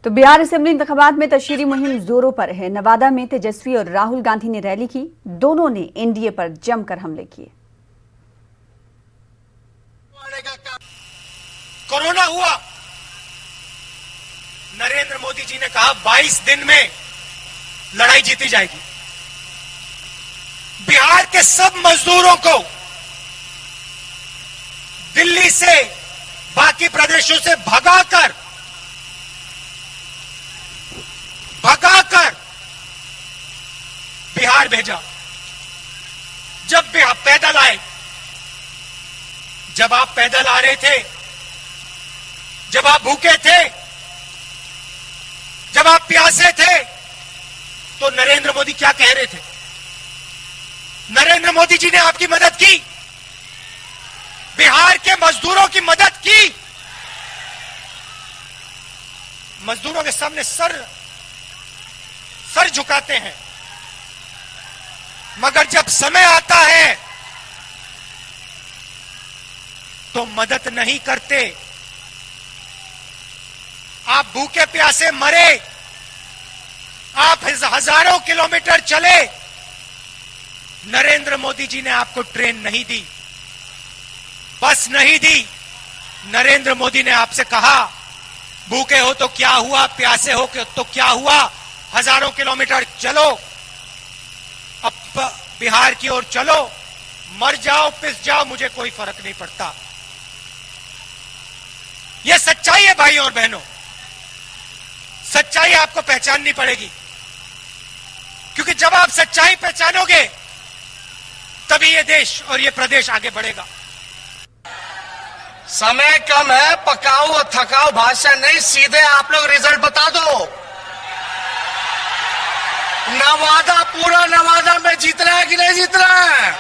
तो बिहार असेंबली इंतखाबात में तशहीरी मुहिम जोरों पर है। नवादा में तेजस्वी और राहुल गांधी ने रैली की। दोनों ने एनडीए पर जमकर हमले किए। कोरोना हुआ, नरेंद्र मोदी जी ने कहा 22 दिन में लड़ाई जीती जाएगी। बिहार के सब मजदूरों को दिल्ली से बाकी प्रदेशों से भगाकर बिहार भेजा। जब भी आप पैदल आए, जब आप पैदल आ रहे थे, जब आप भूखे थे, जब आप प्यासे थे, तो नरेंद्र मोदी क्या कह रहे थे? नरेंद्र मोदी जी ने आपकी मदद की, बिहार के मजदूरों की मदद की। मजदूरों के सामने सर झुकाते हैं, मगर जब समय आता है तो मदद नहीं करते। आप भूखे प्यासे मरे, आप हजारों किलोमीटर चले, नरेंद्र मोदी जी ने आपको ट्रेन नहीं दी, बस नहीं दी। नरेंद्र मोदी ने आपसे कहा भूखे हो तो क्या हुआ, प्यासे हो तो क्या हुआ, हजारों किलोमीटर चलो, अब बिहार की ओर चलो, मर जाओ पिस जाओ, मुझे कोई फर्क नहीं पड़ता। यह सच्चाई है भाई और बहनों, सच्चाई आपको पहचाननी पड़ेगी, क्योंकि जब आप सच्चाई पहचानोगे तभी ये देश और ये प्रदेश आगे बढ़ेगा। समय कम है, पकाओ और थकाओ भाषण नहीं, सीधे आप लोग रिजल्ट बता दो। नवादा, पूरा नवादा में जीतना है कि नहीं जीतना है?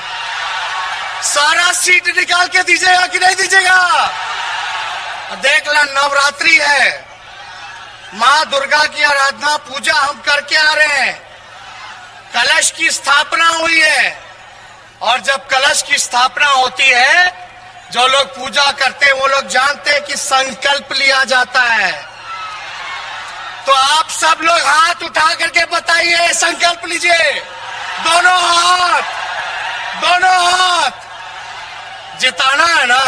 सारा सीट निकाल के दीजिएगा कि नहीं दीजिएगा? देख ला, नवरात्रि है, माँ दुर्गा की आराधना पूजा हम करके आ रहे हैं। कलश की स्थापना हुई है, और जब कलश की स्थापना होती है, जो लोग पूजा करते हैं वो लोग जानते हैं कि संकल्प लिया जाता है। तो आप सब लोग हाथ उठा करके बताइए, संकल्प लीजिए, दोनों हाथ, दोनों हाथ। जिताना है ना?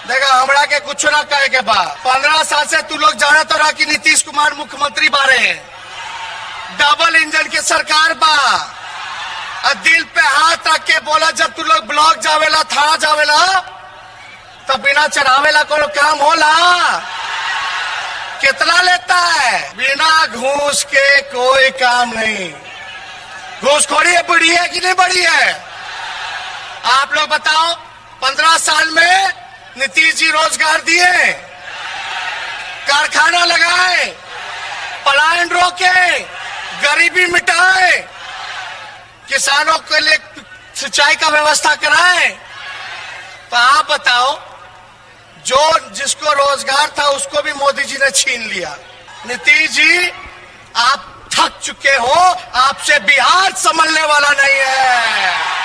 देखा, हमरा के कुछ ना कहे के बाद 15 साल से तू लोग जाना तो रहा कि नीतीश कुमार मुख्यमंत्री बारे, डबल इंजन की सरकार बा। दिल पे हाथ रख के बोला, जब तू लोग ब्लॉक जावेला, थाना जावेला, तो बिना चढ़ावेला कोनो काम होला? कितना लेता है? बिना घूस के कोई काम नहीं। घूसखोरी बढ़ी है कि नहीं बढ़ी है? आप लोग बताओ, 15 साल में नीतीश जी रोजगार दिए, कारखाना लगाए, पलायन रोके, गरीबी मिटाए, किसानों के लिए सिंचाई का व्यवस्था कराए। तो आप बताओ, जो जिसको रोजगार था उसको भी मोदी जी ने छीन लिया। नीतीश जी, आप थक चुके हो, आपसे बिहार संभलने वाला नहीं है।